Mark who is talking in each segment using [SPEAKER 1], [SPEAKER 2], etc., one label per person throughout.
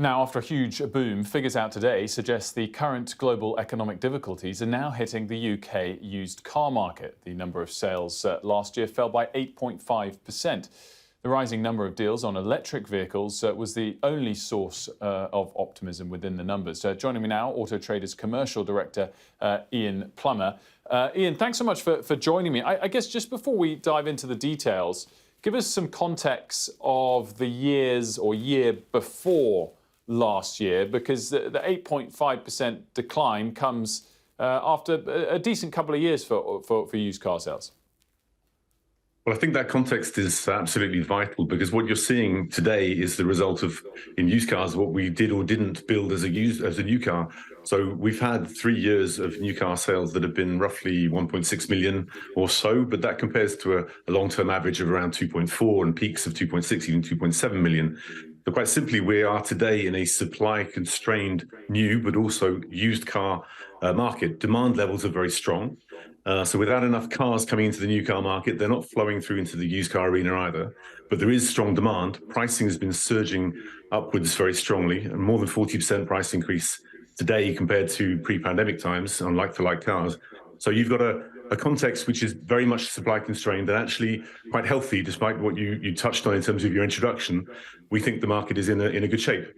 [SPEAKER 1] Now, after a huge boom, figures out today suggest the current global economic difficulties are now hitting the UK used car market. The number of sales last year fell by 8.5%. The rising number of deals on electric vehicles was the only source of optimism within the numbers. Joining me now, Autotrader's commercial director, Ian Plummer. Ian, thanks so much for joining me. I guess just before we dive into the details, give us some context of the years or year before last year, because the 8.5% decline comes after a decent couple of years for used car sales.
[SPEAKER 2] Well, I think that context is absolutely vital, because what you're seeing today is the result of, in used cars, what we did or didn't build as a new car. So we've had 3 years of new car sales that have been roughly 1.6 million or so, but that compares to a long-term average of around 2.4 and peaks of 2.6, even 2.7 million. But quite simply, we are today in a supply-constrained new but also used car market. Demand levels are very strong. So without enough cars coming into the new car market, they're not flowing through into the used car arena either. But there is strong demand. Pricing has been surging upwards very strongly, and more than 40% price increase today compared to pre-pandemic times on like-for-like cars. So you've got a context which is very much supply constrained and actually quite healthy, despite what you touched on in terms of your introduction. We think the market is in a good shape.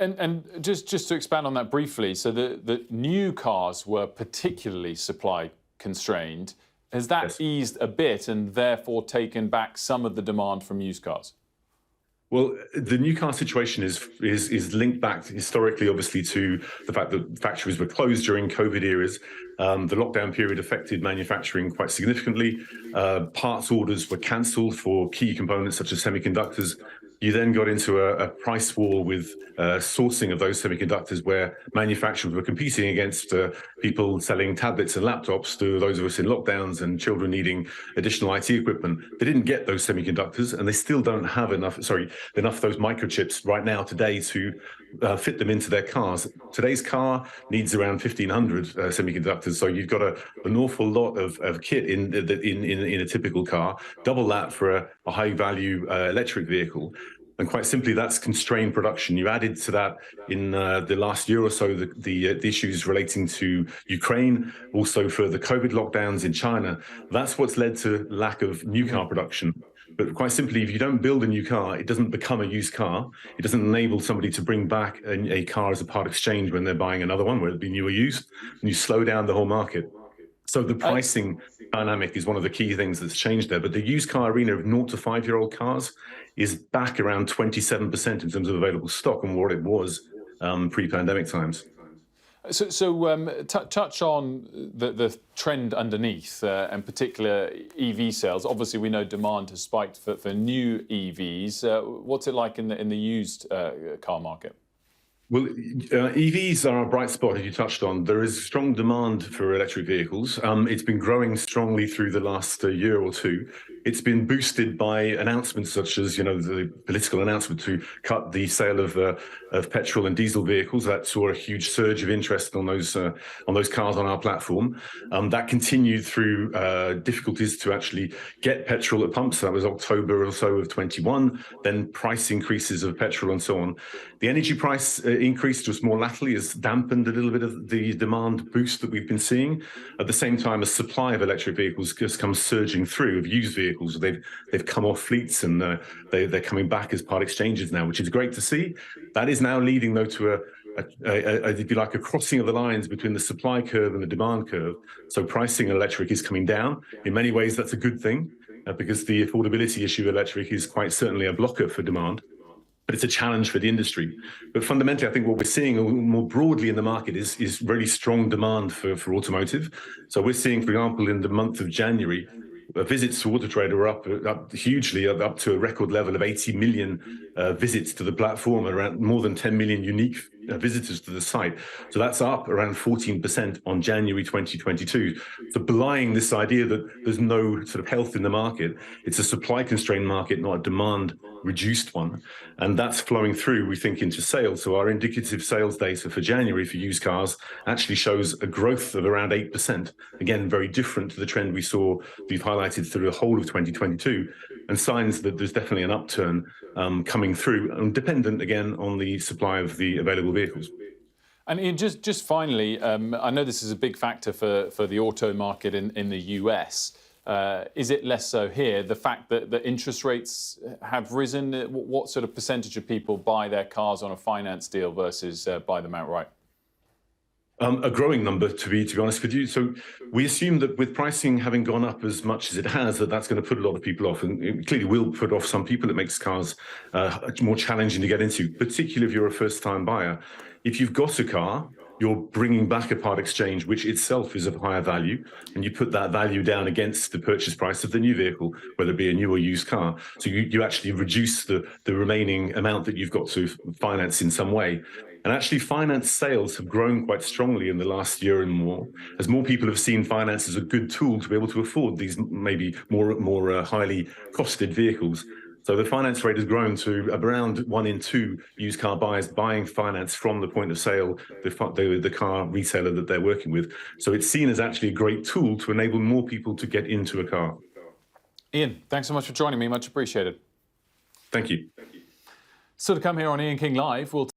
[SPEAKER 1] And just to expand on that briefly, so the new cars were particularly supply constrained. Has that eased a bit and therefore taken back some of the demand from used cars?
[SPEAKER 2] Well, the new car situation is linked back historically, obviously, to the fact that factories were closed during COVID eras. The lockdown period affected manufacturing quite significantly. Parts orders were cancelled for key components such as semiconductors. You then got into a price war with sourcing of those semiconductors, where manufacturers were competing against people selling tablets and laptops to those of us in lockdowns and children needing additional IT equipment. They didn't get those semiconductors, and they still don't have enough of those microchips right now today to fit them into their cars. Today's car needs around 1,500 semiconductors, so you've got an awful lot of kit in a typical car, double that for a high-value electric vehicle. And quite simply, that's constrained production. You added to that in the last year or so the issues relating to Ukraine, also for the COVID lockdowns in China. That's what's led to lack of new car production. But quite simply, if you don't build a new car, it doesn't become a used car. It doesn't enable somebody to bring back a car as a part exchange when they're buying another one, whether it be new or used, and you slow down the whole market. So the pricing dynamic is one of the key things that's changed there. But the used car arena of 0 to 5-year-old cars is back around 27% in terms of available stock and what it was pre-pandemic times.
[SPEAKER 1] So touch on the trend underneath, and particular EV sales. Obviously, we know demand has spiked for new EVs. What's it like in the used car market?
[SPEAKER 2] Well, EVs are a bright spot, as you touched on. There is strong demand for electric vehicles. It's been growing strongly through the last year or two. It's been boosted by announcements such as, the political announcement to cut the sale of petrol and diesel vehicles. That saw a huge surge of interest on those cars on our platform. That continued through difficulties to actually get petrol at pumps. That was October or so of 21. Then price increases of petrol and so on. The energy price increase just more latterly has dampened a little bit of the demand boost that we've been seeing. At the same time, a supply of electric vehicles just comes surging through, of used vehicles. They've come off fleets, and they're coming back as part exchanges now, which is great to see. That is now leading, though, to if you like, a crossing of the lines between the supply curve and the demand curve. So pricing electric is coming down. In many ways, that's a good thing, because the affordability issue of electric is quite certainly a blocker for demand. But it's a challenge for the industry. But fundamentally, I think what we're seeing more broadly in the market is really strong demand for automotive. So we're seeing, for example, in the month of January, visits to Autotrader were up hugely, up to a record level of 80 million visits to the platform, around more than 10 million unique visitors to the site. So that's up around 14% on January 2022. So belying this idea that there's no sort of health in the market, it's a supply-constrained market, not a demand reduced one, and that's flowing through, we think, into sales. So our indicative sales data for January for used cars actually shows a growth of around 8%. Again, very different to the trend we've highlighted through the whole of 2022, and signs that there's definitely an upturn coming through, and dependent again on the supply of the available vehicles.
[SPEAKER 1] And Ian, just finally, I know this is a big factor for the auto market in the US. Is it less so here? The fact that the interest rates have risen, what sort of percentage of people buy their cars on a finance deal versus buy them outright?
[SPEAKER 2] A growing number, to be honest with you. So we assume that with pricing having gone up as much as it has, that's going to put a lot of people off, and it clearly will put off some people. It makes cars more challenging to get into, particularly if you're a first-time buyer. If you've got a car, you're bringing back a part exchange, which itself is of higher value, and you put that value down against the purchase price of the new vehicle, whether it be a new or used car. So you actually reduce the remaining amount that you've got to finance in some way. And actually, finance sales have grown quite strongly in the last year and more, as more people have seen finance as a good tool to be able to afford these maybe more highly costed vehicles. So the finance rate has grown to around 1 in 2 used car buyers buying finance from the point of sale, the car retailer that they're working with. So it's seen as actually a great tool to enable more people to get into a car.
[SPEAKER 1] Ian, thanks so much for joining me. Much appreciated.
[SPEAKER 2] Thank you.
[SPEAKER 1] So to come here on Ian King Live, we'll